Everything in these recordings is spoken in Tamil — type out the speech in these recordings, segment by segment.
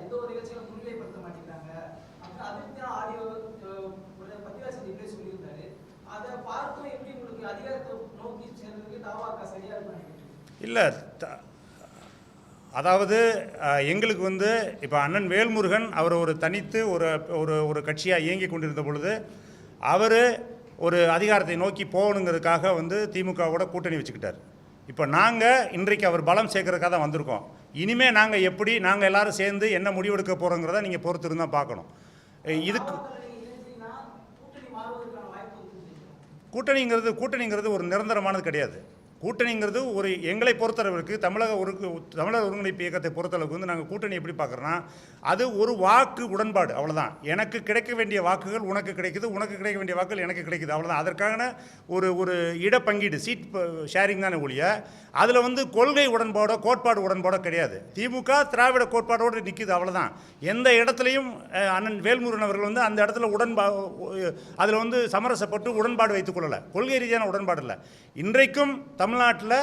எந்த ஒரு நிகழ்ச்சியும் முன்னிலைப்படுத்த மாட்டேங்கிறாங்க அப்படின்னு அதிருப்தியான ஆடியோ பத்திராஜ் இப்படியே சொல்லியிருந்தாரு. அதை பார்த்தும் எப்படி உங்களுக்கு அதிகாரத்தை நோக்கி சேர்றதுக்கு தாவாக்கா சரியா இருக்கும்? இல்லை, அதாவது எங்களுக்கு வந்து இப்போ அண்ணன் வேல்முருகன் அவர் ஒரு தனித்து ஒரு கட்சியாக இயங்கி கொண்டிருந்த பொழுது அவர் ஒரு அதிகாரத்தை நோக்கி போகணுங்கிறதுக்காக வந்து திமுகவோட கூட்டணி வச்சுக்கிட்டார். இப்போ நாங்கள் இன்றைக்கு அவர் பலம் சேர்க்கறதுக்காக தான் வந்திருக்கோம். இனிமேல் நாங்கள் எப்படி நாங்கள் எல்லோரும் சேர்ந்து என்ன முடிவெடுக்க போகிறோங்கிறத நீங்கள் பொறுத்து இருந்தால் பார்க்கணும். இதுக்கு கூட்டணிங்கிறது ஒரு நிரந்தரமானது கிடையாது. கூட்டணிங்கிறது ஒரு எங்களை பொறுத்தளவுக்கு தமிழர் ஒருங்கிணைப்பு இயக்கத்தை பொறுத்தளவுக்கு வந்து நாங்கள் கூட்டணி எப்படி பார்க்குறோன்னா, அது ஒரு வாக்கு உடன்பாடு, அவ்வளோதான். எனக்கு கிடைக்க வேண்டிய வாக்குகள் உனக்கு கிடைக்குது, உனக்கு கிடைக்க வேண்டிய வாக்குகள் எனக்கு கிடைக்குது, அவ்வளோதான். அதற்கான ஒரு இடப்பங்கீடு, சீட் ஷேரிங் தானே ஒழிய அதில் வந்து கொள்கை உடன்பாடோ கோட்பாடு உடன்பாடோ கிடையாது. திமுக திராவிட கோட்பாடோடு நிற்கிது, அவ்வளோதான். எந்த இடத்துலையும் அண்ணன் வேல்முருகன் அவர்கள் வந்து அந்த இடத்துல அதில் வந்து சமரசப்பட்டு உடன்பாடு வைத்துக் கொள்ளலை. கொள்கை ரீதியான உடன்பாடு இல்லை. இன்றைக்கும் தமிழ்நாட்டில்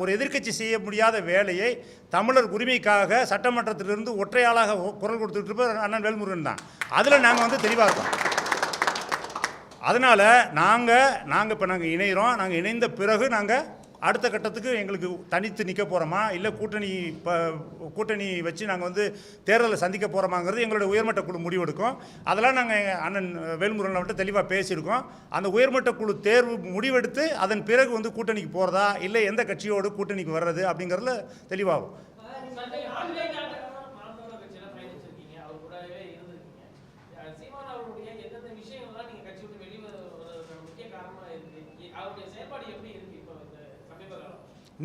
ஒரு எதிர்க்கட்சி செய்ய முடியாத வேலையை தமிழர் உரிமைக்காக சட்டமன்றத்திலிருந்து ஒற்றையாளாக குரல் கொடுத்துட்டு இருப்ப அண்ணன் வேல்முருகன் தான். அதில் நாங்கள் வந்து தெளிவாக இருக்கோம். அதனால் நாங்கள் இப்போ இணைகிறோம். நாங்கள் இணைந்த பிறகு நாங்கள் அடுத்த கட்டத்துக்கு எங்களுக்கு தனித்து நிற்க போகிறோமா, இல்லை கூட்டணி வச்சு நாங்கள் வந்து தேர்தலை சந்திக்க போகிறோமாங்கிறது எங்களுடைய உயர்மட்ட குழு முடிவெடுக்கும். அதெல்லாம் நாங்கள் அண்ணன் வேல்முருகனை விட்டு தெளிவாக பேசியிருக்கோம். அந்த உயர்மட்ட குழு தேர்வு முடிவெடுத்து அதன் பிறகு வந்து கூட்டணிக்கு போகிறதா இல்லை எந்த கட்சியோடு கூட்டணிக்கு வர்றது அப்படிங்கிறதுல தெளிவாகும்.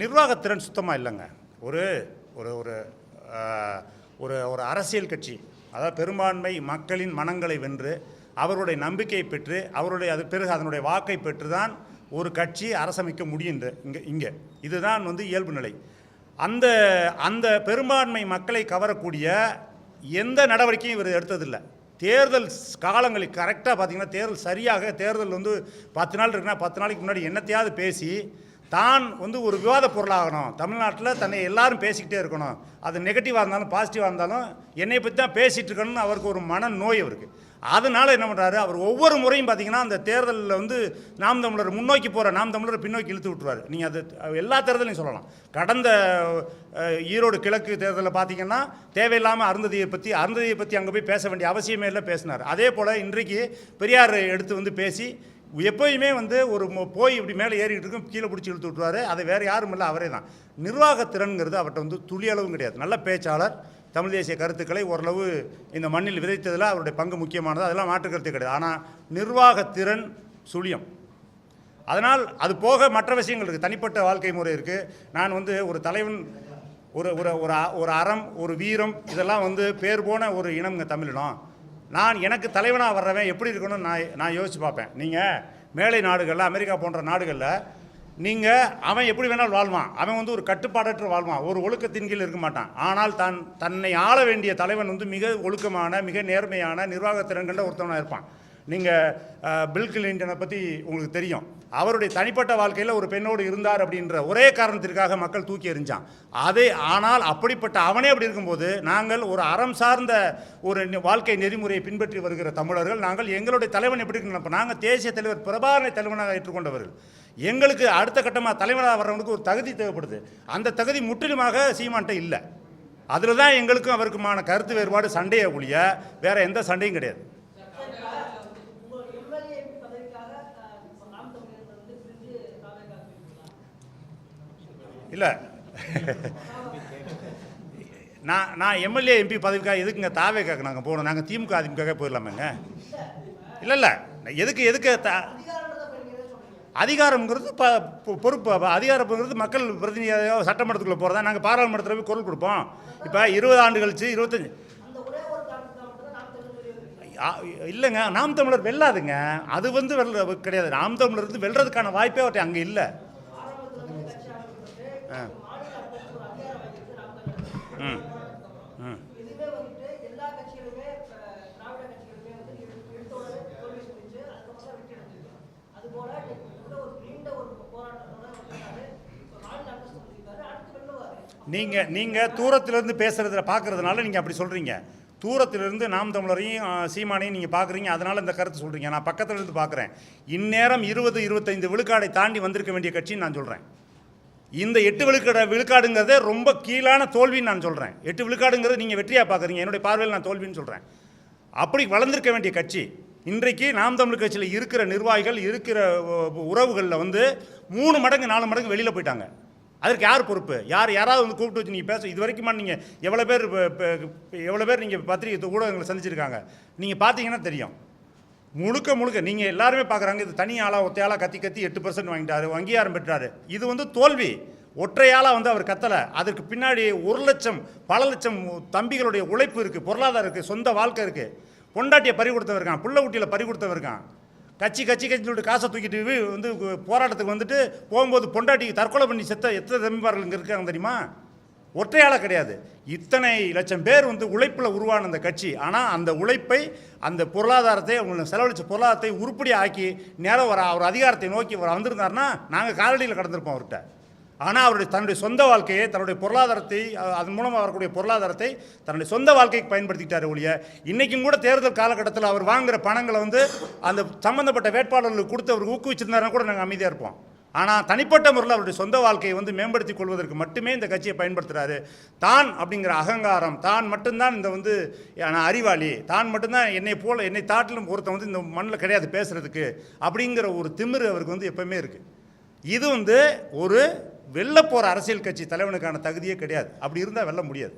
நிர்வாகத்திறன் சுத்தமாக இல்லைங்க. ஒரு ஒரு ஒரு அரசியல் கட்சி, அதாவது பெரும்பான்மை மக்களின் மனங்களை வென்று அவருடைய நம்பிக்கையை பெற்று அது பிறகு அதனுடைய வாக்கை பெற்று தான் ஒரு கட்சி அரசமைக்க முடியும். இங்கே இதுதான் வந்து இயல்பு நிலை. அந்த பெரும்பான்மை மக்களை கவரக்கூடிய எந்த நடவடிக்கையும் இவர் எடுத்ததில்லை. தேர்தல் காலங்களில் கரெக்டாக பார்த்தீங்கன்னா தேர்தல் வந்து 10 நாள் இருக்குன்னா 10 நாளைக்கு முன்னாடி என்னத்தையாவது பேசி தான் வந்து ஒரு விவாத பொருளாகணும். தமிழ்நாட்டில் தன்னை எல்லாரும் பேசிக்கிட்டே இருக்கணும். அது நெகட்டிவாக இருந்தாலும் பாசிட்டிவாக இருந்தாலும் என்னை பற்றி தான் பேசிகிட்டு இருக்கணும்னு அவருக்கு ஒரு மன நோய் அவருக்கு. அதனால் என்ன பண்ணுறாரு, அவர் ஒவ்வொரு முறையும் பார்த்தீங்கன்னா அந்த தேர்தலில் வந்து நாம் தமிழர் முன்னோக்கி போகிற நாம் தமிழரை பின்னோக்கி இழுத்து விட்டுருவார். நீங்கள் அது எல்லா தேர்தலையும் சொல்லலாம். கடந்த ஈரோடு கிழக்கு தேர்தலில் பார்த்தீங்கன்னா தேவையில்லாமல் அருந்ததியை பற்றி அங்கே போய் பேச வேண்டிய அவசியமே இல்லை, பேசினார். அதே போல் இன்றைக்கு பெரியார் எடுத்து வந்து பேசி எப்போயுமே வந்து போய் இப்படி மேலே ஏறிக்கிட்டு இருக்கும், கீழே பிடிச்சி இழுத்து விட்டுருவார். அது வேறு யாரும் இல்லை, அவரே தான். நிர்வாகத்திறன்கிறது அவர்கிட்ட வந்து துளியளவும் கிடையாது. நல்ல பேச்சாளர், தமிழ் தேசிய கருத்துக்களை ஓரளவு இந்த மண்ணில் விதைத்ததில் அவருடைய பங்கு முக்கியமானது, அதெல்லாம் மாற்று கருத்து கிடையாது. ஆனால் நிர்வாகத்திறன் சுழியம். அதனால் அது போக மற்ற விஷயங்கள் இருக்குது, தனிப்பட்ட வாழ்க்கை முறை இருக்குது. நான் வந்து ஒரு தலைவன், ஒரு அறம், ஒரு வீரம், இதெல்லாம் வந்து பேர் போன ஒரு இனம்ங்க தமிழினம். எனக்கு தலைவனாக வர்றவன் எப்படி இருக்கணும்னு நான் யோசித்து பார்ப்பேன். நீங்கள் மேலை நாடுகளில், அமெரிக்கா போன்ற நாடுகளில் அவன் எப்படி வேணாலும் வாழ்வான். அவன் வந்து ஒரு கட்டுப்பாடற்ற வாழ்வான், ஒரு ஒழுக்கத்தின் கீழ் இருக்க மாட்டான். ஆனால் தன்னை ஆள வேண்டிய தலைவன் வந்து மிக ஒழுக்கமான, மிக நேர்மையான, நிர்வாகத்திறன் கண்ட ஒருத்தவனாக இருப்பான். நீங்கள் பில் கிளின்டனை பற்றி உங்களுக்கு தெரியும். அவருடைய தனிப்பட்ட வாழ்க்கையில் ஒரு பெண்ணோடு இருந்தார் அப்படின்ற ஒரே காரணத்திற்காக மக்கள் தூக்கி எறிஞ்சான். ஆனால் அப்படிப்பட்ட அவனே அப்படி இருக்கும்போது நாங்கள் ஒரு அறம் சார்ந்த ஒரு வாழ்க்கை நெறிமுறையை பின்பற்றி வருகிற தமிழர்கள், நாங்கள் எங்களுடைய தலைவன் எப்படி இருக்கணும். நாங்கள் தேசிய தலைவர் பிரபாகரனை தலைவனாக ஏற்றுக்கொண்டவர்கள். எங்களுக்கு அடுத்த கட்டமாக தலைவனாக வர்றவனுக்கு ஒரு தகுதி தேவைப்படுது. அந்த தகுதி முற்றிலுமாக சீமான்ட்ட இல்லை. அதில் தான் எங்களுக்கும் அவருக்குமான கருத்து வேறுபாடு, சண்டையை ஒழிய வேறு எந்த சண்டையும் கிடையாது. இல்லை, நான் எம்எல்ஏ எம்பி பதவிக்காக எதுக்குங்க தாவேக்காக நாங்கள் போகணும்? நாங்கள் திமுக அதிமுக போயிடலாமேங்க. இல்லை எதுக்கு அதிகாரம்ங்கிறது பொறுப்பு. அதிகாரம்ங்கிறது மக்கள் பிரதிநிதியாக சட்டமன்றத்துக்குள்ளே போகிறதா. நாங்கள் பாராளுமன்றத்தில் போய் குரல் கொடுப்போம். இப்போ 20 ஆண்டு கழிச்சு 25 இல்லைங்க, நாம் தமிழர் வெல்லாதுங்க. அது வந்து கிடையாது. நாம் தமிழர் வந்து வெல்றதுக்கான வாய்ப்பே அவர்கிட்ட அங்கே இல்லை. நீங்கள் தூரத்திலிருந்து பேசுகிறத பார்க்குறதுனால நீங்கள் அப்படி சொல்கிறீங்க. தூரத்திலிருந்து நாம் தமிழரையும் சீமானையும் நீங்கள் பார்க்குறீங்க, அதனால் இந்த கருத்து சொல்கிறீங்க. நான் பக்கத்தில் இருந்து பார்க்குறேன். இந்நேரம் 20-25 விழுக்காடை தாண்டி வந்திருக்க வேண்டிய கட்சின்னு நான் சொல்கிறேன். இந்த 8 விழுக்காடுங்கிறதே ரொம்ப கீழான தோல்வின்னு நான் சொல்கிறேன். 8 விழுக்காடுங்கிறது நீங்கள் வெற்றியாக பார்க்குறீங்க, என்னுடைய பார்வையில் நான் தோல்வின்னு சொல்கிறேன். அப்படி வளர்ந்திருக்க வேண்டிய கட்சி இன்றைக்கு நாம் தமிழ் கட்சியில் இருக்கிற நிர்வாகிகள் இருக்கிற உறவுகளில் வந்து 3 மடங்கு 4 மடங்கு வெளியில் போயிட்டாங்க. அதற்கு யார் பொறுப்பு? யாராவது வந்து கூப்பிட்டு வச்சு நீங்கள் பேச இது வரைக்குமா நீங்கள் எவ்வளோ பேர் நீங்கள் பத்திரிகை ஊடகங்களை சந்திச்சிருக்காங்க நீங்கள் பார்த்தீங்கன்னா தெரியும். முழுக்க நீங்கள் எல்லாருமே பார்க்குறாங்க, இது தனி ஆளாக ஒத்தையாளாக கத்தி 8% வாங்கிட்டாரு, அங்கீகாரம் பெற்றாரு. இது வந்து தோல்வி. ஒற்றையாளாக வந்து அவர் கத்தலை. அதற்கு பின்னாடி 1 லட்சம் பல லட்சம் தம்பிகளுடைய உழைப்பு இருக்குது, பொருளாதாரம் இருக்குது, சொந்த வாழ்க்கை இருக்குது. பொண்டாட்டியை பறி கொடுத்தவர் இருக்கான், புள்ள குட்டியில் பறி கொடுத்தவர் இருக்கான். கட்சின்னு சொல்லிட்டு காசை தூக்கிட்டு வந்து போராட்டத்துக்கு வந்துட்டு போகும்போது பொண்டாட்டிக்கு தற்கொலை பண்ணி செத்த எத்தனை தம்பிமார்கள் இங்கே இருக்காங்க தெரியுமா? ஒற்றையாள கிடையாது. இத்தனை லட்சம் பேர் வந்து உழைப்பில் உருவான அந்த கட்சி. ஆனால் அந்த உழைப்பை, அந்த பொருளாதாரத்தை, அவங்க செலவழித்த பொருளாதாரத்தை உருப்படி ஆக்கி நேரம் அவர் அதிகாரத்தை நோக்கி அவர் வந்திருந்தாருன்னா நாங்கள் காலடியில் கடந்திருப்போம் அவர்கிட்ட. ஆனால் தன்னுடைய சொந்த வாழ்க்கையை, தன்னுடைய பொருளாதாரத்தை, அதன் மூலமாக வரக்கூடிய பொருளாதாரத்தை தன்னுடைய சொந்த வாழ்க்கைக்கு பயன்படுத்திக்கிட்டார் ஒழிய, இன்றைக்கும் கூட தேர்தல் காலகட்டத்தில் அவர் வாங்குகிற பணங்களை வந்து அந்த சம்பந்தப்பட்ட வேட்பாளர்களுக்கு கொடுத்து அவருக்கு ஊக்குவிச்சிருந்தாருன்னா கூட நாங்கள் அமைதியாக இருப்போம். ஆனால் தனிப்பட்ட முறையில் அவருடைய சொந்த வாழ்க்கையை வந்து மேம்படுத்திக் கொள்வதற்கு மட்டுமே இந்த கட்சியை பயன்படுத்துகிறாரு. தான் அப்படிங்கிற அகங்காரம், தான் மட்டும்தான் இந்த வந்து நான் அறிவாளி, தான் மட்டும்தான் என்னை தாட்டிலும் ஒருத்தன் வந்து இந்த மண்ணில் கிடையாது பேசுகிறதுக்கு அப்படிங்கிற ஒரு திமிரு அவருக்கு வந்து எப்பவுமே இருக்குது. இது வந்து ஒரு வெல்ல போகிற அரசியல் கட்சி தலைவனுக்கான தகுதியே கிடையாது. அப்படி இருந்தால் வெல்ல முடியாது.